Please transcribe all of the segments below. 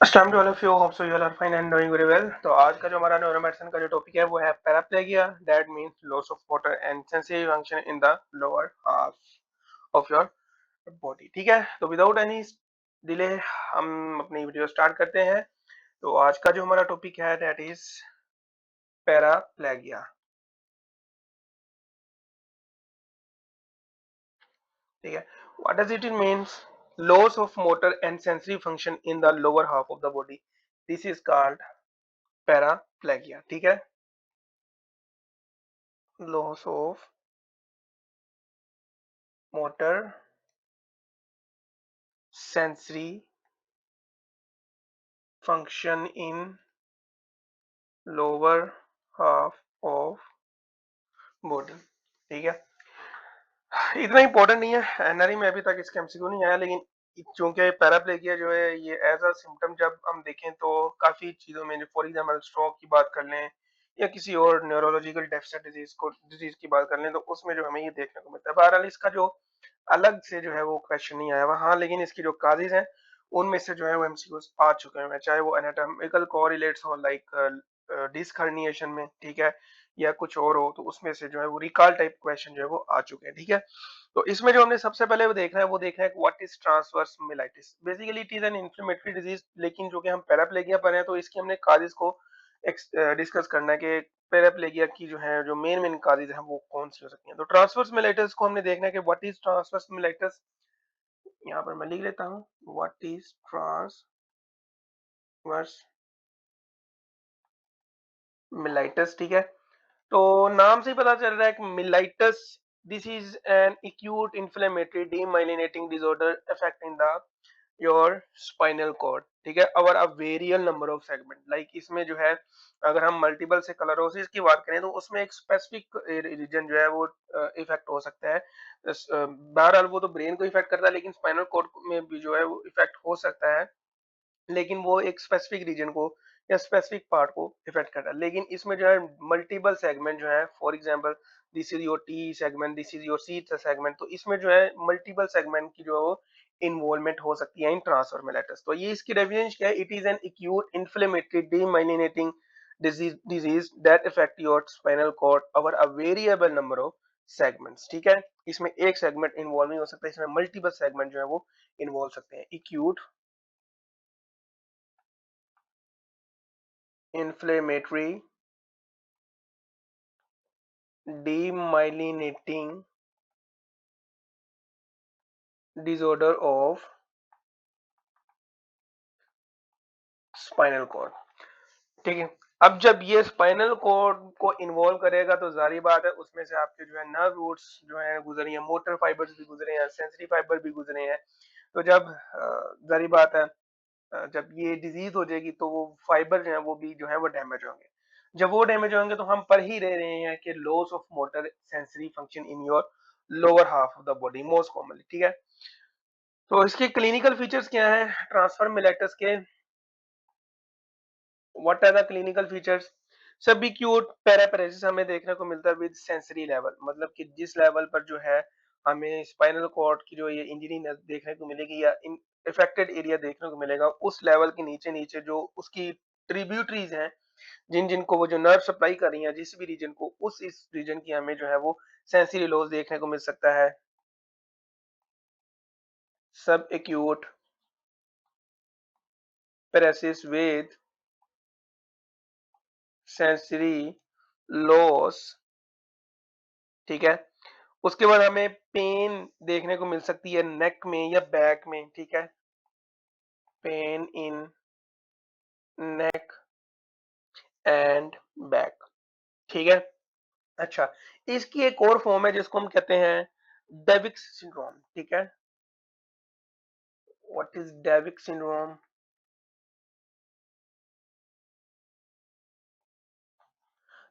अस्सलाम to all of you, hope so you all are fine and doing very well. तो आज का जो हमारा न्यूरोमेडिसिन का जो टॉपिक है वो है paraplegia, that means loss of motor and sensory function in the lower half of your body. ठीक है, तो विदाउट एनी डिले हम अपनी वीडियो स्टार्ट करते हैं। तो आज का जो हमारा टॉपिक है दैट इज पैराप्लेजिया। ठीक है, what does it means? Loss of motor and sensory function in the lower half of the body, this is called paraplegia. ठीक है, loss of motor, sensory function in lower half of body। ठीक है, इतना important नहीं है, NRE में अभी तक इसका एमसीक्यू नहीं आया, लेकिन चूंकि पैराप्लेजिया जो है ये एज अ सिम्टम जब हम देखें तो काफी चीजों में, फॉर एग्जांपल स्ट्रोक की बात कर लें या किसी और न्यूरोलॉजिकल डेफिसिट डिजीज की बात कर लें, तो उसमें जो हमें ये देखने को मिलता है। बहरहाल इसका जो अलग से जो है वो क्वेश्चन नहीं आया हुआ, हाँ, लेकिन इसकी जो काजेज हैं उनमें से जो है वो एमसीक्यूज आ चुके हैं, चाहे वो एनाटॉमिकल कोरिलेट्स हो लाइक डिस्क हर्निएशन में, ठीक है, या कुछ और हो, तो उसमें से जो है वो रिकॉल टाइप क्वेश्चन जो है वो आ चुके हैं। ठीक है, तो इसमें जो हमने सबसे पहले वो देखना है what is transverse mellitus. Basically it is an inflammatory disease, लेकिन जो कि हम पैराप्लेजिया पर हैं तो इसकी हमने काजेज को डिस्कस करना है कि पैराप्लेजिया की जो है जो मेन काजेज हैं वो कौन सी हो सकती हैं। तो ट्रांसवर्स मिलाइटिस को हमने देखना है कि व्हाट इज ट्रांसवर्स मिलाइटिस। यहाँ पर मैं लिख लेता हूँ, व्हाट इज ट्रांसवर्स मिलाइटिस। ठीक है, तो नाम से ही पता चल रहा है कि myelitis, this is an acute inflammatory demyelinating disorder affecting the your spinal cord. ठीक है, और अ वेरियल नंबर ऑफ सेगमेंट, लाइक इसमें जो है अगर हम मल्टीपल स्क्लेरोसिस की बात करें तो उसमें एक स्पेसिफिक रीजन जो है वो इफेक्ट हो सकता है। बहरहाल वो तो ब्रेन को इफेक्ट करता है, लेकिन स्पाइनल कॉर्ड में भी जो है वो इफेक्ट हो सकता है, लेकिन वो एक स्पेसिफिक रीजन को या स्पेसिफिक पार्ट को इफेक्ट करता है। लेकिन इसमें जो है मल्टीपल सेगमेंट जो है, for example this is your T segment, this is your C segment, तो इसमें जो है मल्टीपल सेगमेंट की जो है वो इन्वॉल्वमेंट हो सकती है इन ट्रांसफर मेलेटस। तो ये इसकी डेफिनेशन क्या है? It is an acute inflammatory demyelinating disease that affect your spinal cord over a variable number of segments। ठीक है, इसमें एक सेगमेंट इन्वॉल्व नहीं हो सकता, इसमें मल्टीपल सेगमेंट जो है वो इन्वॉल्व सकते हैं। Acute inflammatory demyelinating disorder of spinal cord. ठीक है, अब जब ये स्पाइनल कॉर्ड को इन्वॉल्व करेगा तो जारी बात है उसमें से आपके जो है नर्व रूट्स जो है गुजरे हैं, मोटर फाइबर्स भी गुजरे हैं, सेंसरी फाइबर भी गुजरे हैं। तो जब जारी बात है जब ये डिजीज हो जाएगी तो वो फाइबर जो है वो भी जो है वो डैमेज होंगे। जब वो डैमेज होंगे तो हम पढ़ ही रहे हैं कि loss of motor sensory function in your lower half of the body most commonly. ठीक है, तो इसके क्लिनिकल फीचर्स क्या है ट्रांसफर मिलेटस के? What are the clinical features? Subacute paraparesis हमें देखने को मिलता है विद सेंसरी लेवल, मतलब कि जिस लेवल पर जो है हमें स्पाइनल कॉर्ड की जो ये इंजरी देखने को मिलेगी या इन इफेक्टेड एरिया देखने को मिलेगा, उस लेवल के नीचे नीचे जो उसकी ट्रिब्यूटरीज हैं, जिन जिनको वो जो नर्व सप्लाई कर रही हैं जिस भी रीजन को, उस इस रीजन की हमें जो है वो सेंसरी लॉस देखने को मिल सकता है। सब एक्यूट पैरासिस विद सेंसरी लॉस। ठीक है, उसके बाद हमें पेन देखने को मिल सकती है नेक में या बैक में। ठीक है, pain in neck and back. ठीक है, अच्छा, इसकी एक और फॉर्म है जिसको हम कहते हैं डेविक्स सिंड्रोम। ठीक है, व्हाट इज डेविक सिंड्रोम?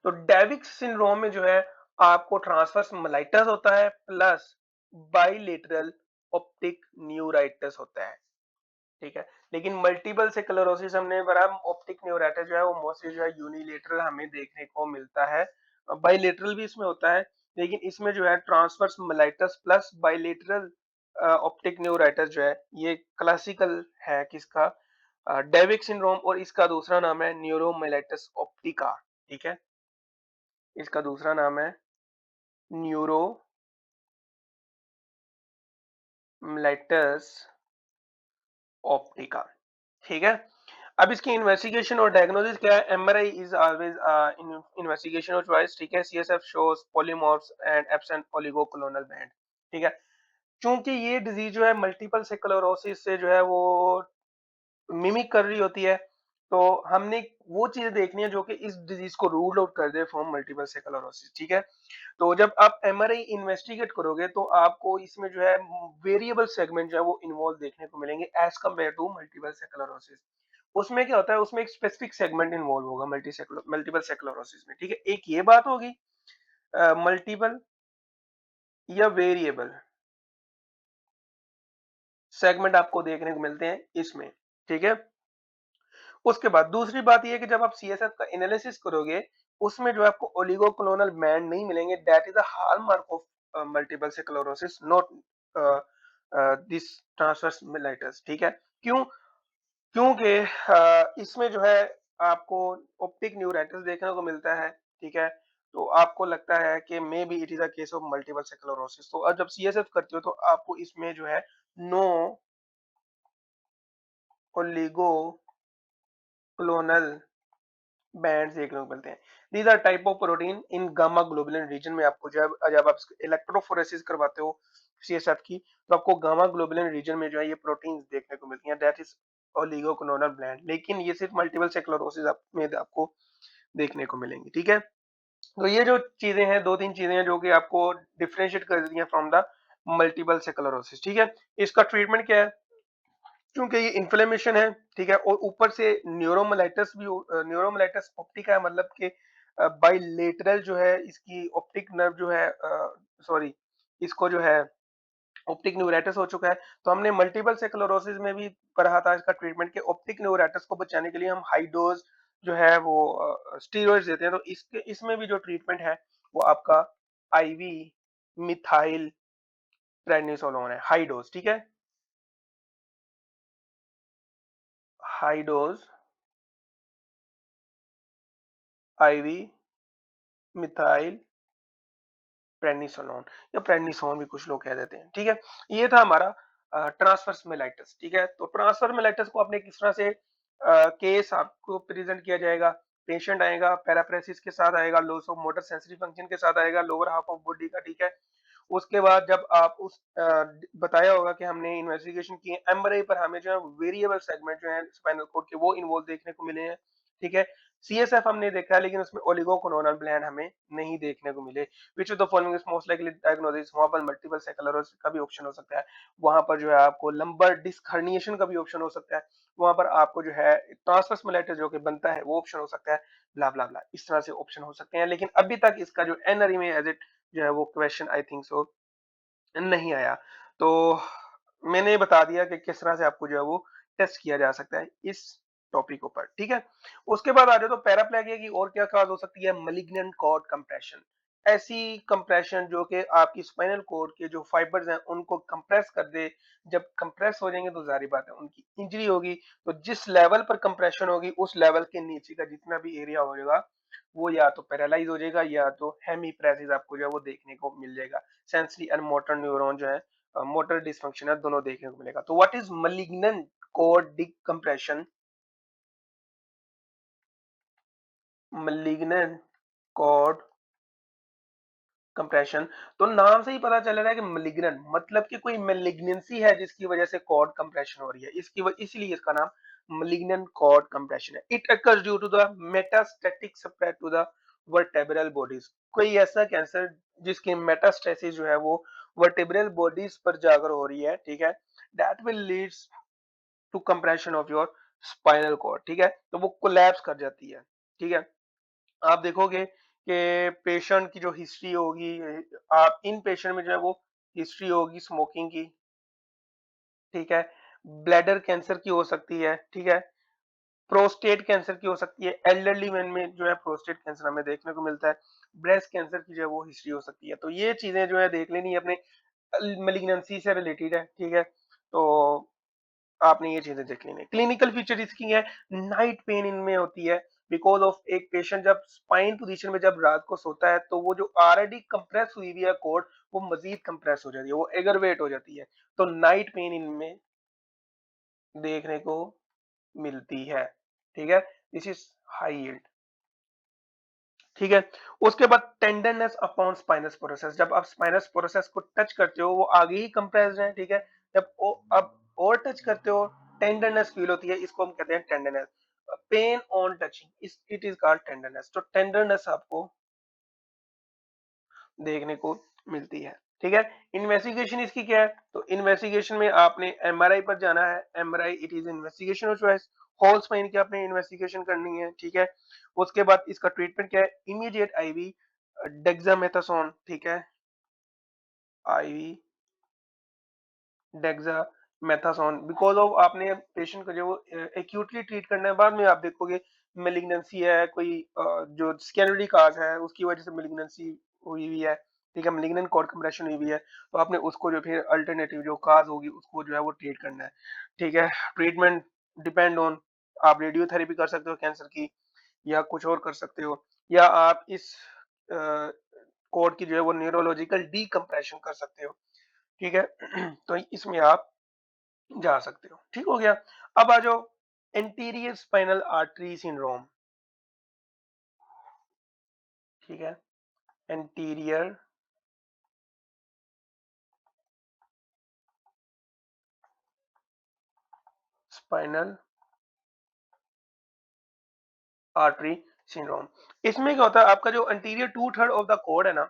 तो डेविक सिंड्रोम में जो है आपको ट्रांसवर्स मलाइटस होता है प्लस बाइलेटरल ऑप्टिक न्यूराइटिस होता है। ठीक है, लेकिन मल्टीपल स्क्लेरोसिस हमने बड़ा, ऑप्टिक न्यूराइटिस जो है वो मोस्टली जो है यूनिलेटरल हमें देखने को मिलता है, बाइलेटरल भी इसमें होता है, लेकिन इसमें जो है transverse mellitus plus bilateral optic neuritis जो है ये क्लासिकल है किसका? डेविक सिंड्रोम, और इसका दूसरा नाम है न्यूरोमेलाइटिस ऑप्टिका। ठीक है, इसका दूसरा नाम है न्यूरोमेलाइटिस ऑप्टिका। ठीक है, अब इसकी इन्वेस्टिगेशन और डायग्नोसिस क्या है? MRI is always investigation of choice. ठीक है, CSF shows polymorphs and absent oligoclonal band. ठीक है, चूंकि ये डिजीज जो है मल्टीपल स्क्लेरोसिस से जो है वो मिमिक कर रही होती है, तो हमने वो चीजें देखनी है जो कि इस डिजीज को रूल आउट कर दे फ्रॉम मल्टीपल स्क्लेरोसिस। ठीक है, तो जब आप एमआरआई इन्वेस्टिगेट करोगे तो आपको इसमें जो है वेरिएबल सेगमेंट जो है वो इन्वॉल्व देखने को मिलेंगे as compare to multiple sclerosis. उसमें क्या होता है, उसमें एक स्पेसिफिक सेगमेंट इन्वॉल्व होगा मल्टीपल स्क्लेरोसिस में। ठीक है, एक ये बात होगी, मल्टीपल या वेरिएबल सेगमेंट आपको देखने को मिलते हैं इसमें। ठीक है, उसके बाद दूसरी बात ये है कि जब आप सीएसएफ का एनालिसिस करोगे, उसमें जो आपको ओलिगोक्लोनल बैंड नहीं मिलेंगे। That is a hallmark of multiple sclerosis, not this transverse. ठीक है, क्यों? क्योंकि इसमें जो है आपको ऑप्टिक न्यूराइटिस देखने को मिलता है। ठीक है, तो आपको लगता है कि may be it is a case of multiple sclerosis. तो अब जब सीएसएफ करते हो तो आपको इसमें जो है नो ओलिगोक्लोनल बैंड्स देखने को मिलते हैं। These are type of protein in gamma globulin region में। आपको जब जब आप इलेक्ट्रोफोरेसिस करवाते हो सीएसएफ की, तो आपको गामा ग्लोबुलिन रीजन में जो है ये प्रोटीन्स देखने को मिलती हैं। That is oligoclonal band. लेकिन ये सिर्फ मल्टीपल स्क्लेरोसिस में आपको देखने को मिलेंगी। ठीक है, तो ये जो चीजें हैं, दो तीन चीजें हैं जो कि आपको डिफरेंशिएट कर देती हैं फ्रॉम द मल्टीपल स्क्लेरोसिस। ठीक है, इसका ट्रीटमेंट क्या है? क्योंकि ये इन्फ्लेमेशन है, ठीक है, और ऊपर से न्यूरोमलाइटिस भी, न्यूरोमलाइटिस ऑप्टिका है, मतलब कि बाइलेटरल जो है इसकी ऑप्टिक नर्व जो है, सॉरी, इसको जो है ऑप्टिक न्यूराइटिस हो चुका है। तो हमने मल्टीपल स्क्लेरोसिस में भी पढ़ा था इसका ट्रीटमेंट के ऑप्टिक न्यूराइटिस को बचाने के लिए हम हाई डोज जो है वो स्टीरॉइड्स देते हैं। तो इसके इसमें भी जो ट्रीटमेंट है वो आपका आईवी मिथाइल प्रेडनिसोलोन है, हाई डोज। ठीक है, high dose IV methylprednisolone, या प्रेडनिसोन भी कुछ लोग कह देते हैं। ठीक है, ये था हमारा ट्रांसवर्स मेलाइटिस। ठीक है, तो ट्रांसवर्स मेलाइटिस को आपने किस तरह से केस आपको प्रेजेंट किया जाएगा? पेशेंट आएगा, पैराप्रेसिस के साथ आएगा, loss of motor sensory function के साथ आएगा, लोअर हाफ ऑफ बॉडी का। ठीक है, उसके बाद जब आप उस बताया होगा कि हमने इन्वेस्टिगेशन की है एमआरआई पर, हमें जो है वेरिएबल सेगमेंट जो है स्पाइनल कॉर्ड के वो इन्वॉल्व देखने को मिले हैं। ठीक है, सीएसएफ हमने देखा है लेकिन उसमें ओलिगोक्लोनल ब्लैंड हमें नहीं देखने को मिले। Which of the following is most likely diagnosis? वहां पर मल्टीपल स्क्लेरोसिस का भी ऑप्शन हो सकता है, वहां पर जो है आपको लंबर डिस्क हर्निएशन का भी ऑप्शन हो सकता है, वहां पर आपको जो है ट्रांसवर्स मेलाइटिस जो कि बनता है वो ऑप्शन हो सकता है, ब्ला ब्ला ब्ला, इस तरह से ऑप्शन हो सकते हैं। लेकिन अभी तक इसका जो एनआरई में एज इट जो है वो क्वेश्चन आई थिंक सो नहीं आया। तो मैंने बता दिया कि किस तरह से आपको जो है वो टेस्ट किया जा सकता है इस टॉपिक ऊपर। ठीक है, उसके बाद आ जाए तो पैराप्लेजिया की और क्या काज हो सकती है? Malignant cord compression. ऐसी कंप्रेशन जो कि आपकी स्पाइनल कॉर्ड के जो फाइबर्स हैं उनको कंप्रेस कर दे। जब कंप्रेस हो जाएंगे तो जारी बात है उनकी इंजरी होगी। तो जिस लेवल पर कंप्रेशन होगी उस लेवल के नीचे का जितना भी एरिया होगा वो या तो पैरालाइज हो जाएगा या तो हेमीप्रेसिस आपको जो है वो देखने को मिल जाएगा। सेंसरी एंड मोटर न्यूरॉन जो है, मोटर डिसफंक्शन है, दोनों देखने को मिलेगा। तो what is malignant cord decompression? Malignant cord compression, तो नाम से ही पता चल रहा है कि मलिग्नेंट मतलब कि कोई मेलिग्नेंसी है जिसकी वजह से कॉर्ड कंप्रेशन हो रही है, इसलिए इसका नाम मलिग्नेंट कॉर्ड कंप्रेशन है। It occurs due to the metastatic spread to the vertebral bodies. कोई ऐसा कैंसर जिसकी मेटास्टेसिस जो है वो वर्टेब्रल बॉडीज पर जाकर हो रही है। ठीक है, that will leads to compression of your spinal cord. ठीक है, तो वो कोलैप्स कर जाती है। ठीक है, आप देखोगे कि पेशेंट की जो हिस्ट्री होगी, आप इन पेशेंट में जो है वो हिस्ट्री होगी स्मोकिंग की। ठीक है, ब्लैडर कैंसर की हो सकती है। ठीक है, प्रोस्टेट कैंसर की हो सकती है, एल्डरली मैन में जो है प्रोस्टेट कैंसर हमें देखने को मिलता है, ब्रेस्ट कैंसर की जो है वो हिस्ट्री हो सकती है। तो ये चीजें जो है देख लेनी है, अपने मेलिग्नेंसी से रिलेटेड है। ठीक है, तो आपने ये चीजें देख लेनी है। क्लिनिकल फीचर इसकी है, नाइट पेन इनमें होती है बिकॉज ऑफ एक पेशेंट जब स्पाइन पोजीशन में जब रात को सोता है तो वो जो ऑलरेडी कंप्रेस हुई हुई है कोड वो मजीद कंप्रेस हो जाती है, वो एग्रवेट हो जाती है, तो नाइट पेन इनमें देखने को मिलती है। ठीक है, दिस इज हाई यील्ड। ठीक है, उसके बाद टेंडरनेस अपॉन स्पाइनस प्रोसेस, जब आप स्पाइनस प्रोसेस को टच करते हो वो आगे ही कंप्रेस्ड है। ठीक है, जब अब और टच करते हो टेंडरनेस फील होती है, इसको हम कहते हैं tenderness. Pain on touching it is called tenderness, तो टेंडरनेस आपको देखने को मिलती है। ठीक है, इन्वेस्टिगेशन इसकी क्या है, तो इन्वेस्टिगेशन में आपने एमआरआई पर जाना है। MRI it is investigation of choice, whole spine की आपने इन्वेस्टिगेशन करनी है। ठीक है, उसके बाद इसका ट्रीटमेंट क्या है, इमीडिएट आईवी डेक्सामेथासोन। ठीक है, आईवी डेक्सामेथासोन बिकॉज ऑफ आपने पेशेंट को जो एक्यूटली ट्रीट करना है, बाद में आप देखोगे मेलिग्नेंसी है कोई जो स्कैनरी काज है उसकी वजह से मेलिग्नेंसी हुई हुई है। ठीक है, मेलिग्नेंट कॉर्ड कंप्रेशन हुई हुई है, तो आपने उसको जो फिर अल्टरनेटिव जो काज होगी उसको जो है वो ट्रीट करना है। ठीक है, ट्रीटमेंट डिपेंड ऑन, आप रेडियोथेरेपी कर सकते हो कैंसर की, या कुछ और कर सकते हो, या आप इस कोड की जो है वो न्यूरोलॉजिकल डीकम्प्रेशन कर सकते हो। ठीक है, तो इसमें आप जा सकते हो। ठीक हो गया, अब आ जाओ एंटीरियर स्पाइनल आर्टरी सिंड्रोम। ठीक है, एंटीरियर स्पाइनल आर्टरी सिंड्रोम। इसमें क्या होता है, आपका जो एंटीरियर 2/3 ऑफ द कोड है ना,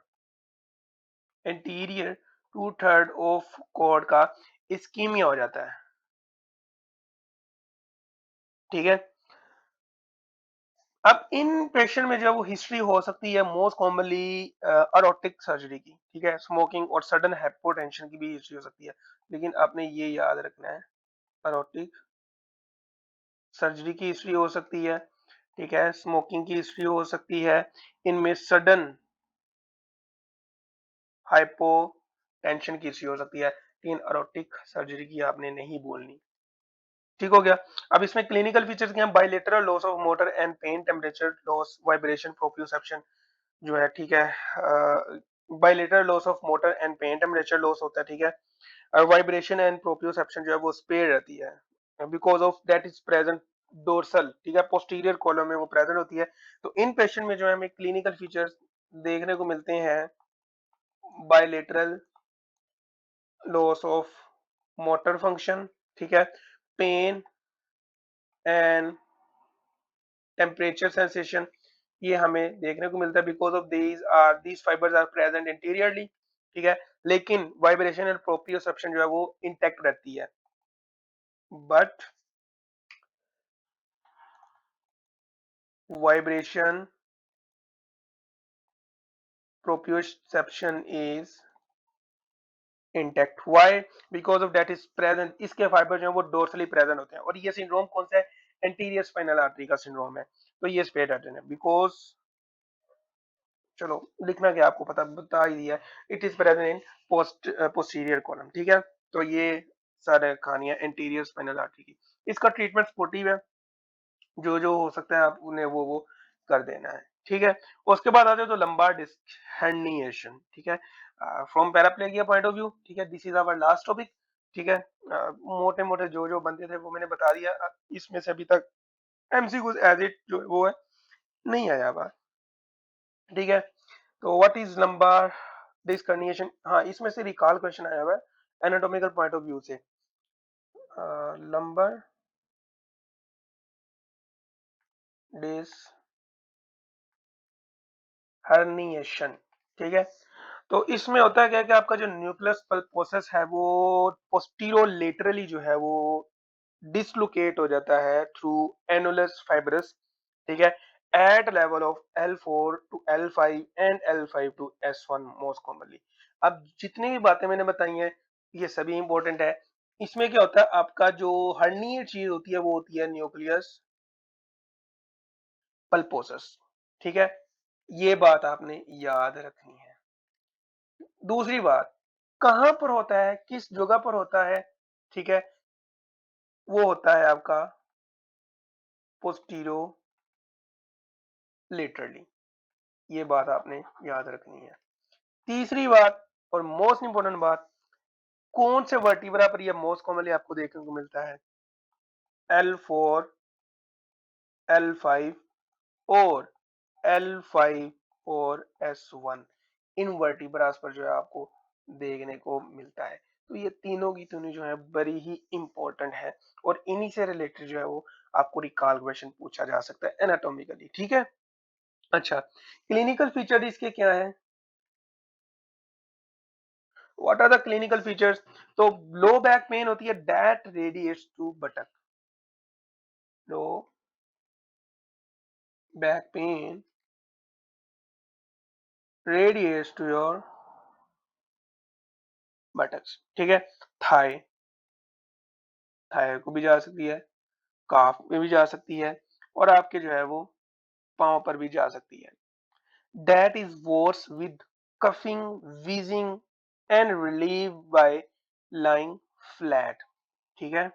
एंटीरियर 2/3 ऑफ कोड का इस्कीमिया हो जाता है। ठीक है, अब इन पेशेंट में जो है वो हिस्ट्री हो सकती है मोस्ट कॉमनली अरोटिक सर्जरी की। ठीक है, स्मोकिंग और सडन हाइपोटेंशन की भी हिस्ट्री हो सकती है, लेकिन आपने ये याद रखना है, अरोटिक सर्जरी की हिस्ट्री हो सकती है। ठीक है, स्मोकिंग की हिस्ट्री हो सकती है, इनमें सडन हाइपोटेंशन की हिस्ट्री हो सकती है, लेकिन अरोटिक सर्जरी की आपने नहीं बोलनी। ठीक हो गया, अब इसमें क्लिनिकल फीचर्स क्या हैं, bilateral loss of motor and pain, temperature loss, vibration, proprioception जो है। ठीक है, bilateral loss of motor and pain, temperature loss होता है। ठीक है, और वाइब्रेशन एंड प्रोप्रियोसेप्शन जो है वो स्पेयर रहती है because of that is present dorsal. ठीक है, पोस्टीरियर कॉलम में वो प्रेजेंट होती है। तो इन पेशेंट में जो है हमें क्लिनिकल फीचर्स देखने को मिलते हैं, bilateral loss of motor function. ठीक है, पेन एंड टेम्परेचर सेंसेशन, ये हमें देखने को मिलता है because of these fibres are present anteriorly. ठीक है, लेकिन वाइब्रेशन एंड प्रोप्रियोसेप्शन जो है वो इंटैक्ट रहती है, but vibration proprioception is intact. Why? Because of that is present, इसके फाइबर जो है वो डोर्सली प्रेजेंट होते हैं। और ये सिंड्रोम कौन सा है, एंटीरियर स्पाइनल आर्टरी का सिंड्रोम है, तो ये स्पेयर पैटर्न है बिकॉज, चलो लिखना क्या आपको पता बता ही दिया, it is present in posterior column. ठीक है, तो ये सारे कहानियां एंटीरियर स्पाइनल आर्टरी की। इसका ट्रीटमेंट स्पोर्टिव है, जो हो सकता है आप उन्हें वो कर देना है। ठीक है, उसके बाद आते हैं तो लंबार डिस्क herniation। ठीक है, from paraplegia point of view. ठीक है, this is our last topic. ठीक है, मोटे मोटे जो बनते थे वो मैंने बता दिया, इसमें से अभी तक एमसीक्यू एज इट जो वो है नहीं आया हुआ। ठीक है, तो what is lumbar disc herniation, हाँ इसमें से रिकॉल क्वेश्चन आया हुआ है एनाटॉमिकल पॉइंट ऑफ व्यू से। Lumbar disc herniation। ठीक है, तो इसमें होता है क्या कि आपका जो न्यूक्लियस पल्पोसस है वो पोस्टीरोलेटरली जो है वो डिसलोकेट हो जाता है थ्रू एनुलस फाइब्रस। ठीक है, at level of L4 to L5 and L5 to S1 most commonly. अब जितनी भी बातें मैंने बताई हैं ये सभी इंपॉर्टेंट है। इसमें क्या होता है, आपका जो हर्निएट चीज होती है वो होती है न्यूक्लियस पल्पोसस। ठीक है, ये बात आपने याद रखनी है। दूसरी बात, कहां पर होता है, किस जगह पर होता है। ठीक है, वो होता है आपका पोस्टीरो लेटरली। ये बात आपने याद रखनी है। तीसरी बात और मोस्ट इंपॉर्टेंट बात, कौन से वर्टिब्रा पर यह मोस्ट कॉमनली आपको देखने को मिलता है? L4, L5 और L5 और S1, इन वर्टिब्रास पर जो है आपको देखने को मिलता है। तो ये तीनों की तीनों जो है बड़ी ही इंपॉर्टेंट है और इन्हीं से रिलेटेड जो है वो आपको रिकॉल क्वेश्चन पूछा जा सकता है एनाटॉमिकली, ठीक है। अच्छा, क्लिनिकल फीचर इसके क्या है? What are the clinical features? तो लो बैक पेन होती है that radiates to buttock. Low back pain radiates to your buttocks, ठीक है। थाई, थाई को भी जा सकती है, काफ में भी जा सकती है और आपके जो है वो पांव पर भी जा सकती है। That is worse with coughing, wheezing and relieve by lying flat, ठीक है।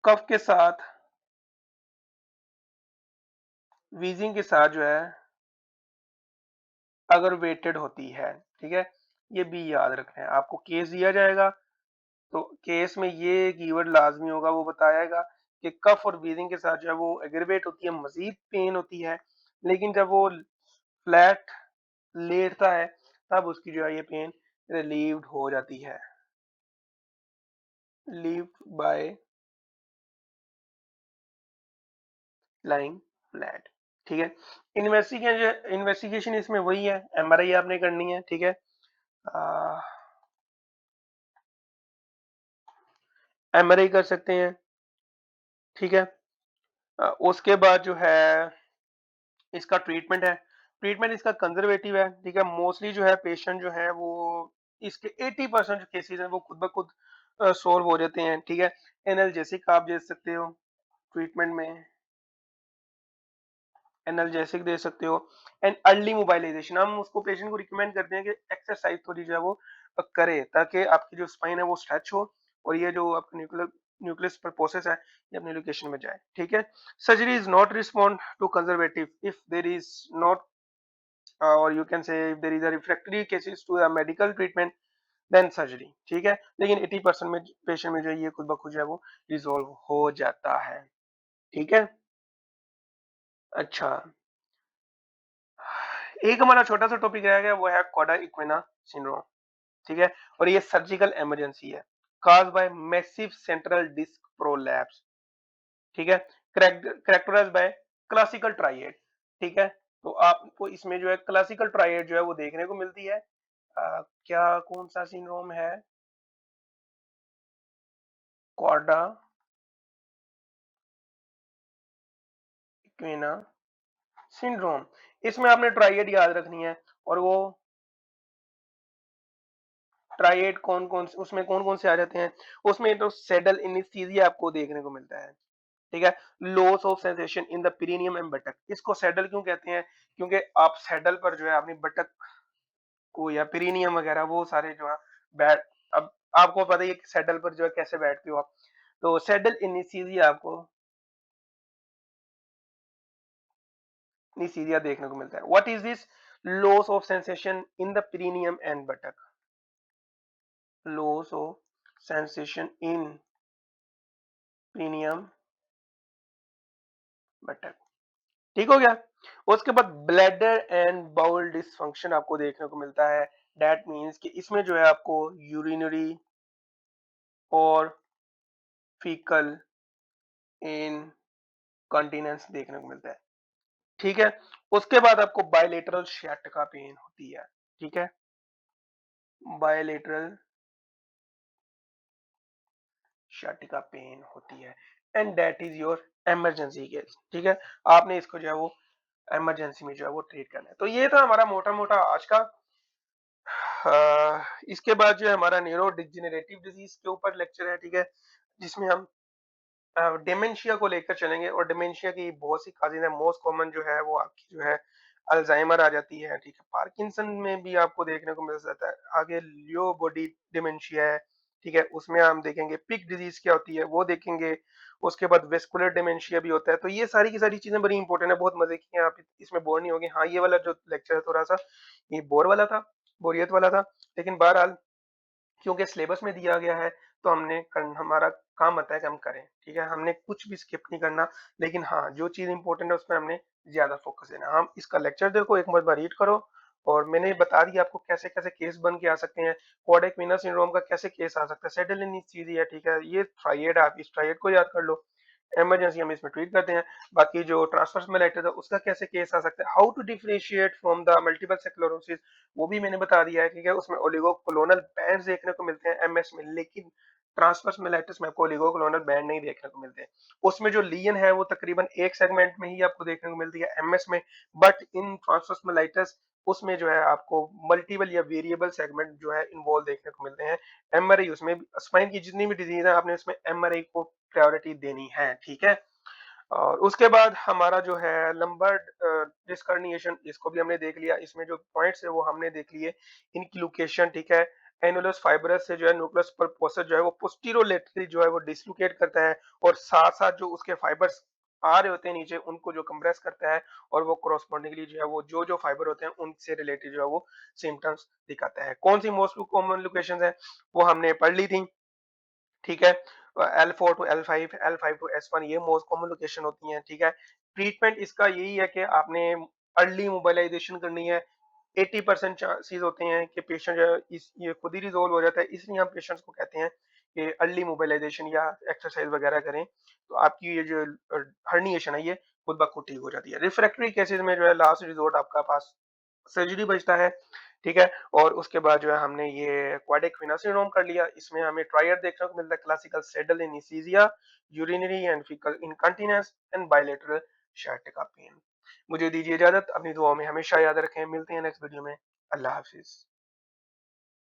कफ के साथ, वीजिंग के साथ जो है अगर वेटेड होती है, ठीक है। ये भी याद रखना है, आपको केस दिया जाएगा तो केस में ये कीवर्ड लाजमी होगा, वो बताएगा कि कफ और ब्रीदिंग के साथ जो है वो एग्रीवेट होती है, मजीद पेन होती है, लेकिन जब वो फ्लैट लेटता है तब उसकी जो है ये पेन रिलीव्ड हो जाती है, लीव्ड बाय लाइंग फ्लैट, ठीक है। इन्वेस्टिगेशन इसमें वही है, एमआरआई आपने करनी है, ठीक है। एमआरआई कर सकते हैं, ठीक है। उसके बाद जो है इसका ट्रीटमेंट है, ट्रीटमेंट इसका कंजर्वेटिव है, ठीक है। मोस्टली जो है पेशेंट जो है वो इसके 80% केसेस हैं वो खुद ब खुद सॉल्व हो जाते हैं, ठीक है। एनाल्जेसिक आप दे सकते हो ट्रीटमेंट में, एनाल्जेसिक दे सकते हो एंड अर्ली मोबाइलाइजेशन, हम उसको पेशेंट को रिकमेंड करते हैं कि एक्सरसाइज थोड़ी जो है वो करे ताकि आपकी जो स्पाइन है वो स्ट्रेच हो और ये जो आपका न्यूक्लियर न्यूक्लियस पर प्रोसेस है ये अपनी लोकेशन में जाए, ठीक है। Surgery is not respond to conservative if there is not or you can say if there is a refractory cases to a medical treatment then surgery, ठीक है। लेकिन 80% में पेशेंट में जो है ये खुद ब खुद जो है वो रिजॉल्व हो जाता है, ठीक है। अच्छा, एक हमारा छोटा सा टॉपिक रह गया वो है कॉडा इक्विना सिंड्रोम, ठीक है। और ये सर्जिकल इमरजेंसी है caused by massive central disc prolapse, ठीक है। characterized by classical triad, ठीक है। तो आपको इसमें जो है क्लासिकल ट्रायड जो है वो देखने को मिलती है। क्या कौन सा सिंड्रोम है? Chorda equina syndrome. इसमें आपने ट्रायड याद रखनी है और वो ट्रायड कौन कौन उसमें कौन कौन से आ जाते हैं? उसमें तो सेडल एनेस्थीसिया आपको देखने को मिलता है, ठीक है। Loss of sensation in the perineum and buttock, इसको सेडल क्यों कहते हैं? क्योंकि आप सेडल पर जो है अपनी बटक को या पेरिनियम वगैरह वो सारे जो है बैठ, अब आपको पता ही है कि सेडल पर जो है कैसे बैठते हो आप, तो सेडल एनेस्थीसिया आपको एनेस्थीसिया देखने को मिलता है। What is this? Loss of sensation in the perineum and buttock, loss of sensation in perineum buttock, ठीक हो गया। उसके बाद ब्लैडर एंड बाउल डिसफंक्शन आपको देखने को मिलता है, दैट मींस कि इसमें जो है आपको यूरिनरी और फीकल इनकॉन्टिनेंस देखने को मिलता है, ठीक है। उसके बाद आपको बायलेटरल sciatica पेन होती है, ठीक है। बायलेटरल sciatica पेन होती है and that is your emergency case, ठीक है। आपने इसको जो है वो इमरजेंसी में जो है वो ट्रीट करना है। तो ये था हमारा मोटा मोटा आज का। इसके बाद जो है हमारा न्यूरो डिजेनरेटिव डिजीज के ऊपर लेक्चर है, ठीक है, जिसमें हम डिमेंशिया को लेकर चलेंगे और डिमेंशिया की बहुत सी काजेज है। मोस्ट कॉमन जो है वो आपकी जो है अल्जाइमर आ जाती है, ठीक है। पार्किंसन में भी आपको देखने को मिल जाता है, आगे लियो बॉडी डिमेंशिया है, ठीक है? उसमें हम देखेंगे पिक डिजीज़ क्या होती है, वो देखेंगे, उसके बाद वेस्कुलर डिमेंशिया भी होता है, तो ये सारी की सारी चीज़ें बड़ी इंपॉर्टेंट है, बहुत मज़े की हैं, आप इसमें बोर नहीं होंगे। हाँ, ये वाला जो लेक्चर है थोड़ा-सा ये बोर वाला था, बोरियत वाला था, लेकिन बहरहाल क्योंकि सिलेबस में दिया गया है, तो हमने कन हमारा काम बनता है कि हम करें, ठीक है? हमने कुछ भी स्किप नहीं करना, लेकिन हाँ, जो चीज़ इम्पोर्टेंट है उसपे हमने ज़्यादा फ़ोकस देना है। हम इसका लेक्चर देखो, एक मरतबा रीड करो और मैंने बता दिया आपको कैसे-कैसे केस बन के आ सकते हैं, क्वाड्रिक वीनस सिंड्रोम का कैसे केस आ सकता है, सेटल इन चीज़ ही है, ठीक है? ये ट्रायड है, आप इस ट्रायड को याद कर लो, इमरजेंसी हम इसमें ट्रीट करते हैं। बाकी जो ट्रांसवर्स मेलाइटिस है, उसका कैसे केस आ सकता है, how to differentiate from the multiple sclerosis वो भी मैंने बता दिया है, ठीक है? उसमें ओलिगोक्लोनल बैंड्स देखने को मिलते हैं एमएस में, लेकिन ट्रांसवर्स मेलाइटिस में आपको ओलिगोक्लोनल बैंड नहीं देखने को मिलते हैं। उसमें जो लीजन है वो तकरीबन एक सेगमेंट में ही आपको देखने को मिलती है एमएस में, बट इन ट्रांसवर्स मेलाइटिस उसमें जो है आपको मल्टीपल या वेरिएबल सेगमेंट जो है इन्वॉल्व देखने को मिलते हैं। एमआरआई उसमें स्पाइन की जितनी भी डिजीज है आपने उसमें एमआरआई को प्रायोरिटी देनी है, ठीक है? और उसके बाद हमारा जो है लंबर डिस्क हर्निएशन, इसको भी हमने देख लिया, इसमें जो पॉइंट्स है वो हमने देख लिए, इनकी लोकेशन, ठीक है? एनुलस फाइब्रस से जो है न्यूक्लियस पल्पोसस जो है वो पोस्टीरोलेटरली जो है वो डिसलोकेट करता है और साथ-साथ जो उसके फाइबर्स आ रहे होते हैं नीचे उनको जो कंप्रेस करता है और वो कॉरेस्पॉन्डिंगली जो है वो जो फाइबर होते हैं उनसे रिलेटेड जो है वो सिम्पटम्स दिखाता है। कौन सी मोस्ट कॉमन लोकेशंस हैं वो हमने पढ़ ली थी। ठीक है? L4 to L5, L5 to S1 ये मोस्ट कॉमन लोकेशन होती हैं, ठीक है? ट्रीटमेंट इसका यही है कि आपने अर्ली मोबिलाइजेशन करनी है। 80% चांसेस होते हैं कि पेशेंट जो है इस ये खुद ही रिज़ॉल्व हो जाता है, इसलिए हम पेशेंट्स को कहते हैं कि अर्ली मोबिलाइजेशन या एक्सरसाइज़ वगैरह करें, तो आपकी ये जो हर्निएशन है ये खुद ब खुद ठीक हो जाती है। रिफ्रैक्टरी केसेज़ में जो है लास्ट रिज़ोर्ट आपका पास सर्जरी बचता है, ठीक है? और उसके बाद जो है हमने ये क्वाड्रिक वेनस सिंड्रोम कर लिया, इसमें हमें ट्रायड देखने को मिलता है classical saddle anaesthesia, urinary and faecal incontinence and bilateral sciatica pain. मुझे दीजिए इजाज़त, अपनी दुआओं में हमेशा याद रखें, मिलते हैं नेक्स्ट वीडियो में। अल्लाह हाफ़िज़।